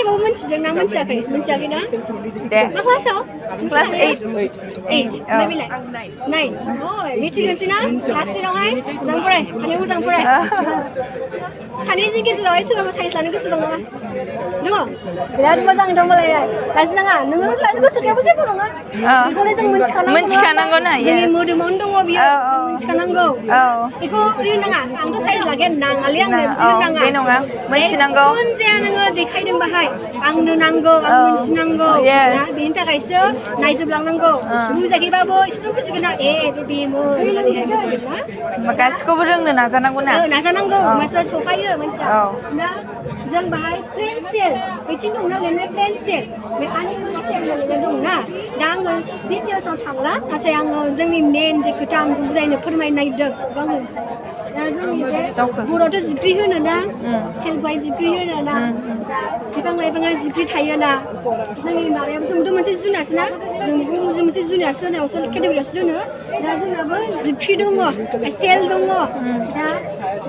एसेबाबो मिथिदोंना मिथियाखै मिथियाखैना दे मा क्लासाव क्लास 8 ओमफ्राय बेलाय 9 मिथिगोनसै ना क्लास 10आवहाय मोजां फराय आनै मोजां फराय सानैनि गेजेरावहाय सोरबाबा साइन्स लानो गोसो दं नामा दङ बिराद मोजां दंबालाय लाजि नाङा नोङो लानो गोसो गैयाबो जेबो नङा बेखौनो जों मिथिखानांगौ ना जोंनि मोदोमावनो दङ बियो मिथिखानांगौ बेखौ ओरैनो नाङा आंथ' साइन्स लागोन नाङालै आंनो बिदि नाङा बे नङा मिथिनांगौ जिखुनु जाया नोङो देखायदों बाहाय आंनो नांगौ आं मिथिनांगौ ना बेनि थाखायसो नायजोबलांनांगौ बुजाखैबाबो एसेबां बुजिगोन ना बेमोन होननानैहाय बुजिगोन ना गासिखौबो रोंनो नाजानांगौ ना नाजानांगौ होमबासो सहायो मानसिया दा जों बाहाय प्लेन सेल बिथिं दंना लिरनाय प्लेन सेल बे एनिमेल सेल लिरनाय दंना दा आङो डिटेल्सआव थांला नाथाय आङो जोंनि मेन जे खोथा आं बुजायनो फोरमायनो नागिरदों बेखौ आं होनोसै दा जोंनि बे बर'आवथ' जिख्रि होनो ना सेलखौहाय जिख्रि होनो ना दा बिफां लाइफाङा जिख्रि थायोना जोंनि माबायाव जोंथ' मोनसे जुनारसो ना जों बेखौ मोनसे जुनारसो होनायावसो केटेगरियावसो दोनो दा जोंनाबो जिख्रि दङ सेल दङ दा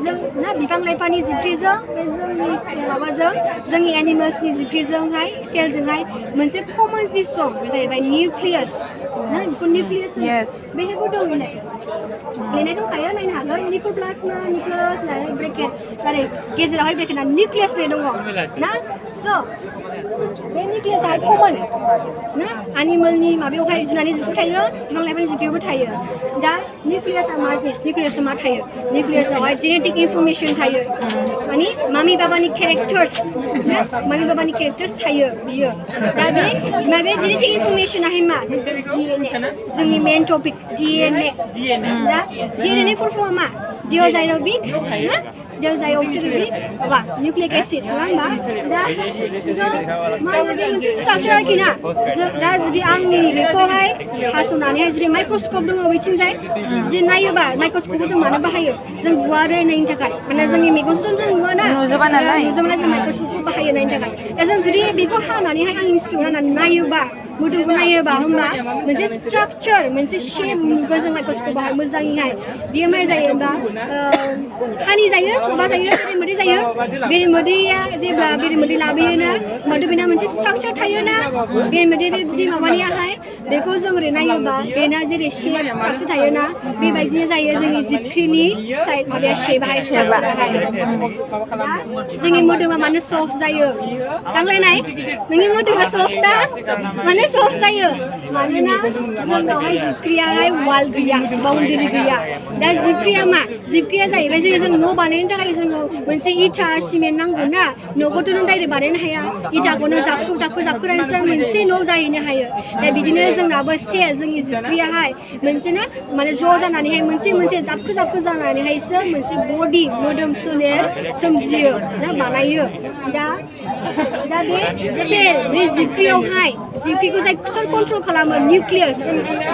जों ना बिफां लाइफांनि जिख्रिजों बे जोंनि माबाजों जोंनि एनिमेल्सनि जिख्रिजोंहाय सेलजोंहाय मोनसे कमन जिनिस दं बे जाहैबाय निउक्लियास ना बेखौ निउक्लियास बेहायबो दं लिरनाय दंखायो नायनो हागोन निउक्लियासना निउक्लियास होननानै ब्रेकेट ओरै गेजेरावहाय ब्रेकेटना निउक्लियास दङ ना स' बे निउक्लियासआहाय कमन ना एनिमेलनि माबायावहाय जुनारनि जिख्रि थायो बिफां लाइफांनि जिख्रिबो थायो दा निउक्लियासआ मा जिनिस निउक्लियासआव मा थायो निउक्लियासआवहाय जेनेटिक इनफरमेसन थायो मानि मामि बाबानि केरेक्टार्स ना मामि बाबानि केरेक्टार्स थायो बियो दा बे माबे जेनेटिक इनफरमेसनाहाय मा डिएनए जोंनि मेन टपिक डिएनए दा डिएनए फुल फर्मआ मा डिअक्सिराइबोनिक ना डिअक्सिराइबोनिक माबा निउक्लिक एसिड नङा होमबा दा मा बे मोनसे स्ट्राक्चार आरोखि ना दा जुदि आंनि बेखौहाय हास'नानैहाय जुदि माइक्रस्कप दङ बिथिंजाय जुदि नायोबा माइक्रस्कपखौ जों मानो बाहायो जों गुवारै नायनो थाखाय माने जोंनि मेगनजोंथ' जों नुवा ना नुजोबा नालाय जों माइक्रस्कपखौ बाहायो नायनो थाखाय दा जों जुदि बेखौ हानानैहाय आंनि स्किनाव हानानै नायोबा मोदोमखौ नायोबा होमबा मोनसे स्ट्राक्चार मोनसे शेपखौ जों माइक्रस्कप बाहाय मोजाङैहाय बेयो मा जायो होमबा हानि जायो माबा जायो बेरेमोदै जायो बेरेमोदैया जेब्ला बेरेमोदै लाबोयोना होमबाथ' बेना मोनसे स्ट्राक्चार थायोना बेरेमोदै बिदि माबानियाहाय बेखौ जों ओरै नायोबा बेना जेरै शेप स्ट्राक्चार थायोना बेबायदिनो जायो जोंनि जिख्रिनि स्टाइल माबाया शेपआहाय स्ट्राक्चाराहाय दा जोंनि मोदोमा मानो सफ्ट जायो दांलायनाय नोंनि मोदोमा सफ्ट ना मानो सफ्ट जायो मानोना जोंनावहाय जिख्रियाहाय वाल गैया बाउन्डारि गैया दा जिख्रिया मा जिख्रिया जाहैबाय जेरै जों न' बानायनो थाखाय जोङो मोनसे इथा सिमेन्ट नांगौ ना न'खौथ' नों डाइरेक्ट बानायनो हाया इथाखौनो जाबखोनानैसो मोनसे न' जाहैनो हायो दा बिदिनो जोंनाबो जोंनि जिख्रियाहाय मोनसे ना माने ज' जानानैहाय मोनसे जाबखो जानानैहायसो मोनसे बडि मोदोम सोलेर सोमजियो ना बानायो दा बे सेल बे जिख्रियावहाय जिख्रिखौ जाय सोर कन्ट्रल खालामो निउक्लियास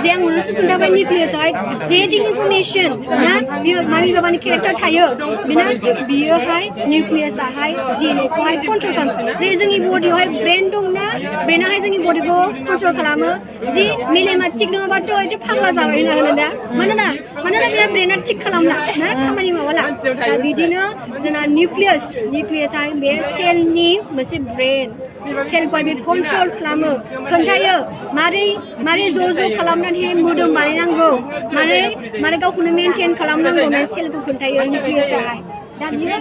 जे आं नोंसो खोन्थाबाय निउक्लियासआवहाय जेनेटिक इनफरमेसन ना बियो मामि बाबानि केरेक्टार थायो बेना बियोहाय निउक्लियासआहाय डिएनएखौहाय कन्ट्रल खालामो जे जोंनि बडियावहाय ब्रेन दंना ब्रेनाहाय जोंनि बडिखौ कन्ट्रल खालामो जुदि मेलेमा थिग नङाबाथ' एथ' फाग्ला जाबाय होनो दा मानोना बे ब्रेना थिग खालामला ना खामानि मावला दा बिदिनो जोंना निउक्लियासआ बे सेलनि मोनसे ब्रेन सेलखौहाय बे कन्ट्रल खालामो खोन्थायो मारै ज' खालामनानै मोदोम बानायनांगौ मारै गावखौनो मेनटेन खालामनांगौ होननानै सेलखौ खोन्थायो निउक्लियासआहाय दा बियो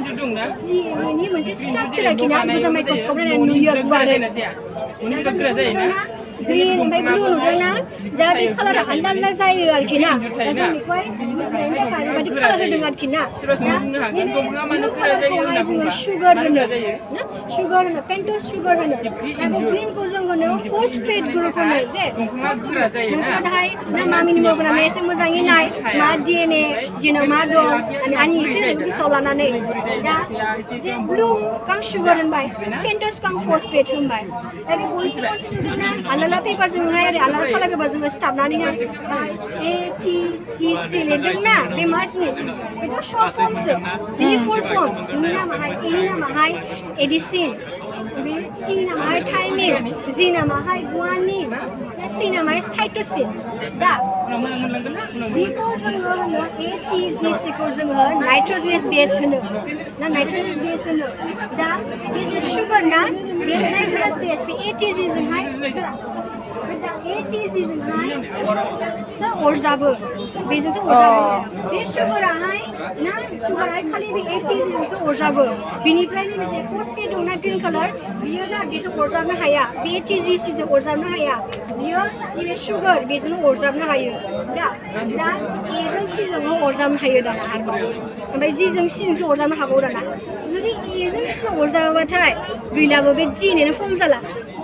डिएनएनि मोनसे स्ट्राक्चार आरोखि ना मोजां माइक्रस्कप नायनानै नुयो गुवारै ग्रीन ओमफ्राय ब्लु नुदोंना दा बे कालारा आलदा जायो आरोखि ना दा जों बेखौहाय बुजिनायनि थाखाय बेबायदि कालार होदों आरोखि ना ब्लु कालारखौहाय जोङो सुगार होनो ना सुगार होनो पेन्टस सुगार होनो आरो ग्रीनखौ जों होनो फस्फेट ग्रुप होनो जे नोंसोरहाय ना मामिनि मबाइलानो एसे मोजाङै नाय मा डिएनए जेनाव मा दं आंनि एसे गोसोआव लानानै दा जे ब्लु गां सुगार होनबाय पेन्टस गां फस्फेट होनबाय दा बे मोनसे नुदोंना आलादा पेपारजोंहाय आरो आलादा कालार पेपारजों सिथाबनानैहाय ATGC लिरदोंना बे मा जिनिस बेथ' शर्ट फर्मसो बिनि फुल फर्म बिनि नामाहाय एडिसिन बे T नामाहाय थाइमिन G नामाहाय गुआनिन C नामाहाय साइटोसिन दा बेखौ जोङो होनो ATGC खौ जोङो नाइट्रजेनास बेस होनो ना नाइट्रजेनास बेस होनो दा बे जे सुगार ना बे नेचुरल टेस्ट बे एटीजी जोंहाय एटीजी जोंहाय सो अरजाबो बेजोंसो अरजाबो बे सुगाराहाय ना सुगाराहाय खालि बे एटीजी जोंसो अरजाबो बिनिफ्रायनो मोनसे फस्फेट दंना ग्रीन कालार बियो ना बेजों अरजाबनो हाया बे एटीजी सिजों अरजाबनो हाया बियो नैबे सुगार बेजोंनो अरजाबनो हायो दा एजों सिजोंल' अरजाबनो हायो दाना ओमफ्राय जिजों सिजोंसो अरजाबनो हागौ दाना जुदि एजों सिजों अरजाबाथाय गैलाबो बे डिएनएनो फर्म जाला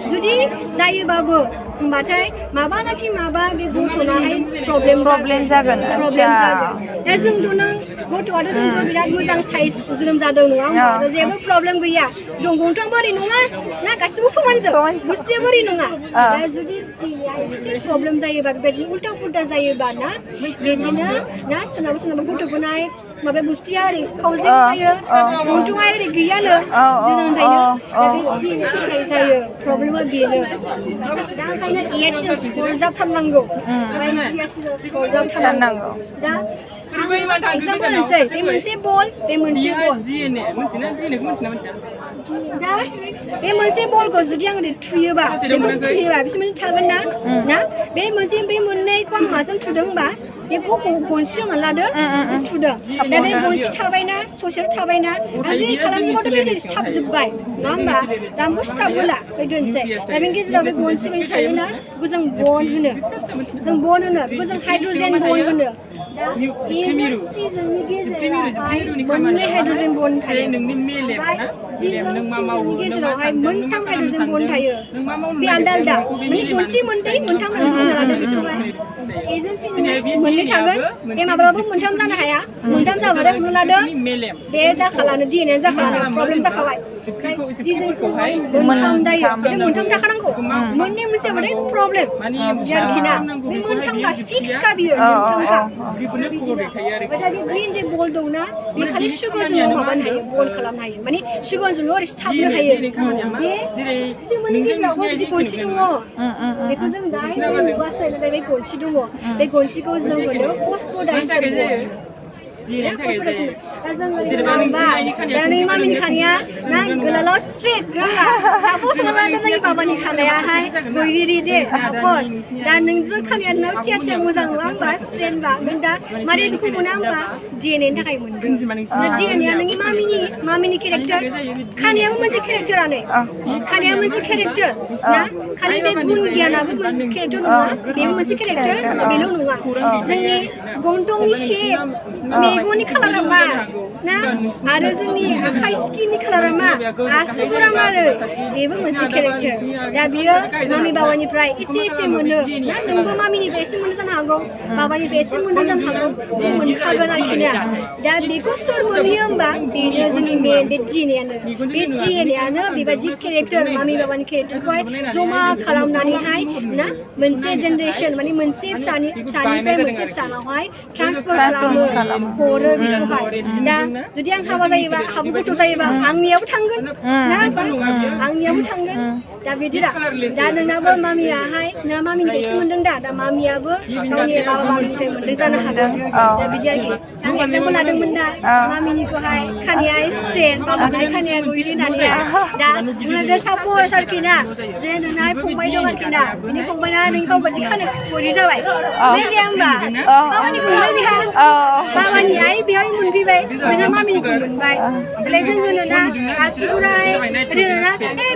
जुदि जायोबाबो होमबाथाय माबानाखि माबा बे गथ'नाहाय प्रब्लेम जागोन दा जोंथ' नों गथ'आथ' जोंथ' बिराद मोजां साइज जोनोम जादों नङा होमबा जेबो प्रब्लेम गैया गंथाम बोरै नङा ना गासिबो समानजोब बुस्थुआ बोरै नङा दा जुदि जिया एसे प्रब्लेम जायोबा बेबायदिनो उल्टा पुल्टा जायोबा ना बिदिनो ना सोरनाबा गथ'फोरनाय माबा बुस्थुआ ओरै खावसे जायो गन्थङा ओरै गैयानो जोनोमनिफ्रायनो बे जायो प्रब्लेमा बेनो दा ओंखायनो एजों सरजाबथारनांगौ सरजाबथारनांगौ दा एग्जाम्पल होनोसै बे मोनसे बल दा बे मोनसे बलखौ जुदि आं ओरै थुयोबा बिसोर मोनसे थागोन ना बे मोननैखौ आं माजों थुदों होनबा बेखौ गनसि होनानै लादो थुदों दा बे गनसि थाबायना ससेयाव थाबायना आं जि खालामजोबाथ' बे सिथाबजोब्बाय नङा होमबा दा आंखौ सिथाबहोला बे दोनसै दा बेनि गेजेराव बे गनसि बायदि थायोना बेखौ जों बन होनो बेखौ जों हाइड्रजेन बन होनो दा एजों सिजोंनि गेजेरावहाय मोननै हाइड्रजेन बन थायो ओमफ्राय जिजों सिजोंनि गेजेरावहाय मोनथाम हाइड्रजेन बन थायो बे आलदा माने गनसि मोननै मोनथाम बुजिना लादो बेखौहाय एजों सिजोंहाय मोननै थागोन बे माब्लाबाबो मोनथाम जानो हाया मोनथाम जाबाथाय हमना लादो बे जाखालानो डिएनए जाखालानो प्रब्लेम जाखाबाय जिजों सिजोंहाय मोनथाम जायो बे मोनथाम थाखानांगौ मोननै मोनसे जाबाथाय प्रब्लेम आरोखि ना बे मोनथामखा फिक्सखा बियो मोनथामखा दा बे ग्रिन जे बल दंना बे खालि सुगारजोंल' माबानो हायो बल खालामनो हायो माने सुगारजोंल' ओरै सिथाबनो हायो बे बिसोर मोननै गेजेरावबो बिदि गनसि दङ बेखौ जों दाहाय नुबासो नाथाय बे गनसि दङ बे गनसिखौ जों होनो फस्फ'डाइस्टार बल दा जों दा नै मामिनि खानाया ना गोलाव स्ट्रेट सापस हमना लादो जोंनि बाबानि खानायाहाय गयरिरि दे सापस दा नोंफोर खानाया नोंनाव थिया मोजां नङा होमबा स्ट्रेटबा दा मारै बेखौ मोना होमबा डिएनएनि थाखाय मोनदों दा डिएनएआ नोंनि मामिनि केरेक्टार खानायाबो मोनसे केरेक्टारानो खानाया मोनसे केरेक्टार ना खालि बे गुन गियानाबो केरेक्टार नङा बेबो मोनसे केरेक्टार बेल' नङा जोंनि गन्थंनि शेप मेगननि खालारा मा ना आरो जोंनि आखाइ स्किननि खालारा मा आसुगुरा मारै बेबो मोनसे केरेक्टार दा बियो मामि बाबानिफ्राय एसे मोनो ना नोंबो मामिनिफ्राय एसे मोनो जानो हागौ बाबानिफ्राय एसे मोनो जानो हागौ मोनखागोन आरोखि ना दा बेखौ सोर मोनहैयो होमबा बेनो जोंनि मेन बे डिएनएआनो बेबायदि केरेक्टार मामि बाबानि केरेक्टारखौहाय जमा खालामनानैहाय ना मोनसे जेनेरेसन माने मोनसे फिसानिफ्राय मोनसे फिसानावहाय ट्रान्सफार खालामो हरो बेखौहाय दा जुदि आं हाबा जायोबा हाबा गथ' जायोबा आंनियाबो थांगोन ना आंनियाबो थांगोन दा बिदि दा नोंनाबो मामियाहाय ना मामिनिफ्राय एसे मोनदों दा मामियाबो गावनि बाबानिफ्राय मोनदों जानो हागौ दा बिदि आरोखि आं एग्जाम्पल लादोंमोन दा मामिनिखौहाय खानाया स्ट्रेट बाबानिफ्राय खानाया गयरि दानिया दा नोंना सापस आरोखि ना जे नोंनाहाय फंबाय दं आरोखि ना बिनि फंबायना नोंनि बाबादि खानाय गयरि जाबाय बे जाया होमबा बाबानिखौ मोनबाय बेहा बाबानि आइ बेहाय मोनफैबाय नोंहा मामिनिखौ मोनबाय ओमफ्राय जों होनो दा आसुगुराय ओरैनो ना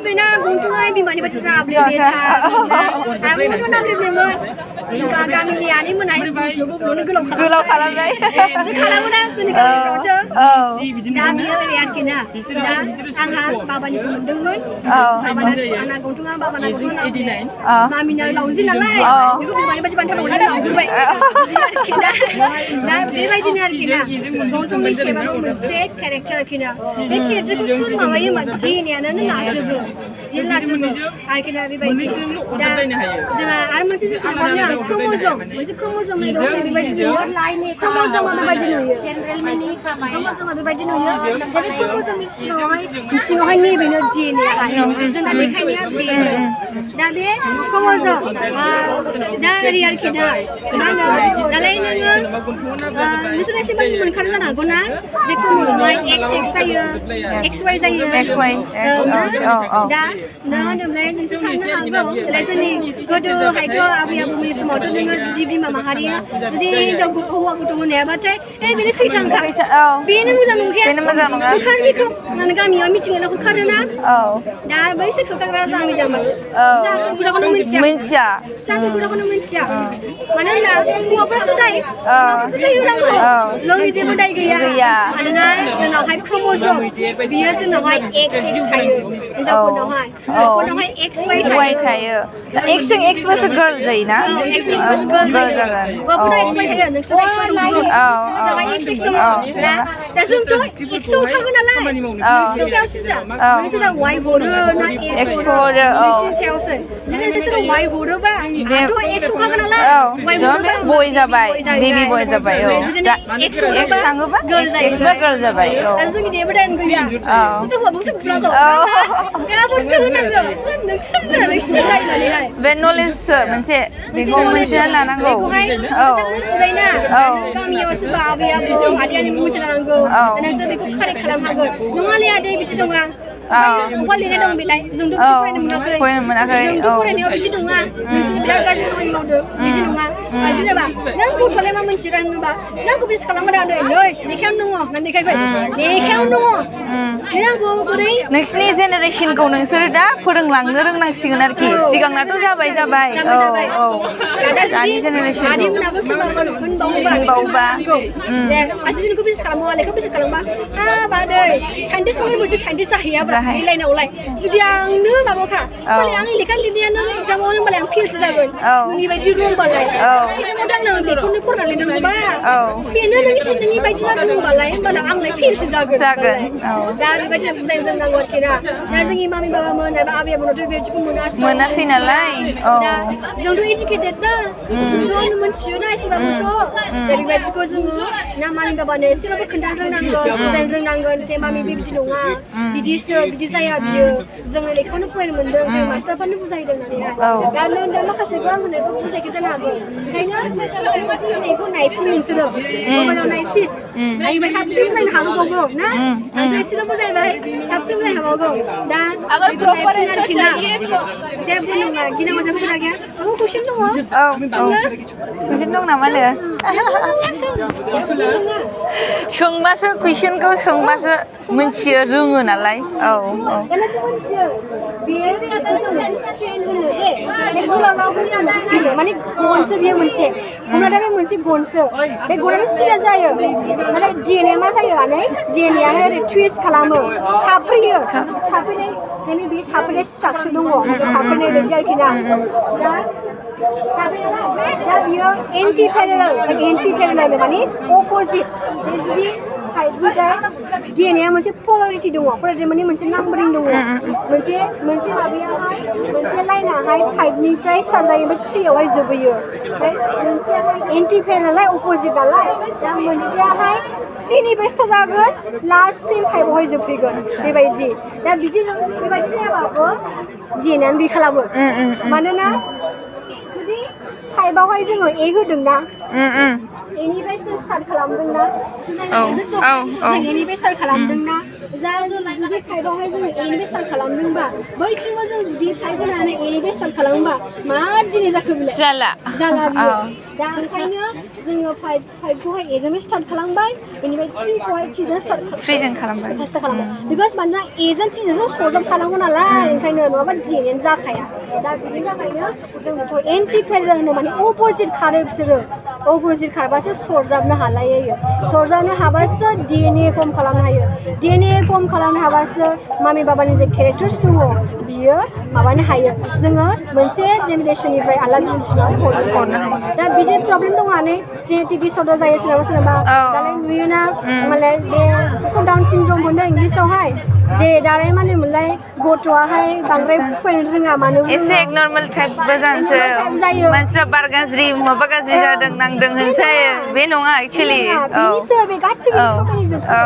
बेना गन्थङाय बिमानि बायदि नाब्लेबलेथार आंबोथ' नाब्लेबलेमोन गामिनि आनै मोनहाय गोलाव खालामनाय जों खालामोना जोंनि गामिफ्रावथ' दा बेयो ओरै आरोखि ना दा आंहा बाबानिखौ मोनदोंमोन आंना गन्थङा बाबाना गन्थङा मामिना लावजि नालाय बेखौ बिमानि बायदि बान्था मोननानै लांजोबबाय बिदि आरोखि ना दा बेबायदिनो आरोखि ना गन्थंनि शेपआबो मोनसे केरेक्टार आरोखि ना बे केरेक्टारखौ सोर माबायो होमबा डिएनएआनो लाजोबो आरोखि ना बेबायदि दा जोंहा आरो मोनसे जों खालामनो chromosome मोनसे chromosome दं बेबायदि नुयो chromosome बेबायदि नुयो chromosome बेबायदि नुयो दा बे chromosome सिङावहाय नैबेनो DNA हाय जों दा देखायनाया बेनो दा बे chromosome दा ओरै आरोखि दा मा होनो दालाय नोङो नोंसोर एसे मोनखादों जानो हागौ ना जे chromosome XX जायो XY जायो दा मा होनोमोनलाय नोंसोर साननो हागौ दालाय जोंनि गोदोहायथ' आबै आबौनि समावथ' नोङो जुदि बिमा माहारिया जुदि हिनजाव हौवा गथ' होनायाबाथाय बेनो सैथांखा बेनो मोजां नंखाया होखार बेखौ माने गामियाव मिथिंगायाव होखारोना दा बैसोर होखारग्रा जामि जाम्बासो जासो खोथाखौनो मिथिया जासो खोथाखौनो मिथिया मानो होनब्ला हौवाफ्रासो दाय हौवाफ्रासो दाय होनांगौ जोंनि जेबो दाय गैया मानोना जोंनावहाय क्रोमोजोम बियो जोंनावहाय XX थायो हिनजावफोरनावहाय हौवाफोरनावहाय XY थायो X जों X बासो girl जायोना XX बासो girl जायो हौवाफोरनाव XY थायो नोंसोर XY दंजोबो जोंहाय XX दङ दा जोंथ' Xआव थागोन नालाय नोंसोरनि सायावसो दा नोंसोरा Y हरो ना X हरो नोंसोरनि सायावसो जुदि नोंसोरा Y हरोबा आंथ' Xआव थागोन नालाय Y हरोबा boy जाबाय baby boy जाबाय जुदि X हरोबा girl जाबाय दा जोंनि जेबो दाय गैया जुदि हौवाखौसो बुलांगौ हौवाफोरसो होनांगौ नोंसोरनो दाय जानायहाय बे नलेज मोनसे बेखौ मोनसे लानांगौ मिथिबायना गामियाव सोरबा आबै आबौ आदै आनै मोनसे लानांगौ नोंसोर बेखौ कारेक्ट खालामनो हागोन नङालै आदै बिदि नङा अबा लिरनाय दं बेलाय जोंथ' फरायनो मोनाखै जोंथ' फरायनायाव बिदि नङा नोंसोर बिराद गाज्रि खामानि मावदों बिदि नङा जेनेबा नों गथ'लाय मा मोनथिरा होनोबा नों आंखौ बिस खालामबाय आदै नै लेखायावनो दङ होननानै देखायबाय लेखायावनो दङ नांगौ बोरै नोंसिनि जेनेरेसनखौ नोंसोर दा फोरोंलांनो रोंनांसिगोन आरोखि सिगांनाथ' जाबाय दानि जेनेरेसन आदैमोनाबो सोरबा मोनबावोबा दे आसिखौ बिस खालामोबा लेखा बिस खालामबा हाब आदै साइन्टिस्ट मावनाय साइन्टिस्ट जाहैयाब्रा बे लाइनावलाय जुदि आंनो माबाखा होमबालाय आंनि लेखा लिरनायानो एगजामाव होमबालाय आं फेलसो जागोन नोंनि बायदि रोंबालाय एगजामाव आं बेखौनो फरायनानै लिरनांगौबा बेनो नोंनि बायदि रोंबालाय होमबालाय आंलाय फेलसो जागोन दा बेबायदि बुजायनो रोंनांगौ आरोखि ना दा जोंनि मामि बाबामोन एबा आबै आबौनावथ' बेबायदिखौ मोनासै नालाय दा जोंथ' इडुकेटेड ना जोंथ' मोनथियोना एसेबाबोथ' दा बेबायदिखौ जोङो ना मामि बाबानो एसेबाबो खोन्थानो रोंनांगोन बुजायनो रोंनांगोन जे मामि बेबायदि नङा बिदिसो बिदि जाया बियो जोङो लेखायावनो फरायनो मोनदों जों मास्टारफ्रानो बुजायदों होननानैहाय दा नों दा माखासेखौ आं होनायखौ बुजायगोन जानो हागौ ओंखायनो होनायखौ नायफिन नोंसोरो मबाइलाव नायफिन नायबाय साबसिन बुजायनो हाबावगौ ना आंथ' एसेल' बुजायबाय साबसिन बुजायनो हाबावगौ दा नायफिन आरोखि ना जेबो नङा गिनांगौ जेबो खोथा गैया माबा कुइसन दङ कुइसन दं नामानो सोंबासो कुइसनखौ सोंबासो मिथियो रोङो नालाय माने गनसो बियो मोनसे हमना दा बे मोनसे गनसो बे गनानो सिदा जायो नाथाय DNA मा जायो आनै DNA आनो ओरै टुइस्ट खालामो साफैनाय बे साफैनाय स्ट्राक्चार दङ साफैनाय बायदि आरोखि ना दा बियो एन्टि पेरेलाल माने अपोजिट जुदि फाइभनिफ्राय DNA मोनसे पलारिटि दङ पलारिटि माने मोनसे नाम्बारिं दङ मोनसे माबायावहाय मोनसे लाइनाहाय फाइभनिफ्राय स्टार्ट जायो ओमफ्राय थ्रियावहाय जोबहैयो ओमफ्राय मोनसेयाहाय एन्टि पेरेल नालाय अपोजिट नालाय दा मोनसेयाहाय थ्रिनिफ्राय स्टार्ट जागोन लास्टसिम फाइभआवहाय जोबफैगोन बेबायदि दा बेबायदि जायाबाबो DNAयानो बे खालामो मानोना जुदि फाइभआवहाय जोङो A होदोंना एनिफ्राय स्टार्ट खालामदोंना जों एनिफ्राय स्टार्ट खालामदोंना जुदि फाइभआवहाय जोङो एनिफ्राय स्टार्ट खालामदोंबा बैथिंबो जों जुदि फाइभ होनानै एनिफ्राय स्टार्ट खालामोबा मा दिनै जाखो बिलाय जाला बियो दा ओंखायनो जोङो फाइभखौहाय एजोंनो स्टार्ट खालामबाय बेनिफ्राय थ्रिखौहाय थ्रिजों खालामबाय बिकज मानोना एजों थ्रिजों सरजाबखानांगौ नालाय ओंखायनो नङाबा DNAयानो जाखाया दा बिनि थाखायनो जों बेखौ एन्टि पेरेलाल होनो माने अपोजिट खारो बिसोरो अपोजिट खारबासो सरजाबनो हालायो सरजाबनो हाबासो DNA फर्म खालामनो हायो DNA फर्म खालामनो हाबासो मामि बाबानि जे केरेक्टार्स दङ बियो माबानो हायो जोङो मोनसे जेनेरेसननिफ्राय आलदा जेनेरेसनाव हरनो हायो दा बिदि प्रब्लेम दङ नै जिहेतु दिसअर्डार जायो सोरनाबा सोरनाबा दालाय नुयोना मालाय बे डाउन सिनड्रम होनो इंलिसावहाय जे दालाय माने मोनलाय गथ'आहाय बांद्राय फरायनो रोङा मानो एसे नर्मेल टाइपबो जानोसै मानसिफ्रा बार गाज्रि माबा गाज्रि जादों नांदों होनसै बे नङा एक्चुअली बिनिसो बे गासिबो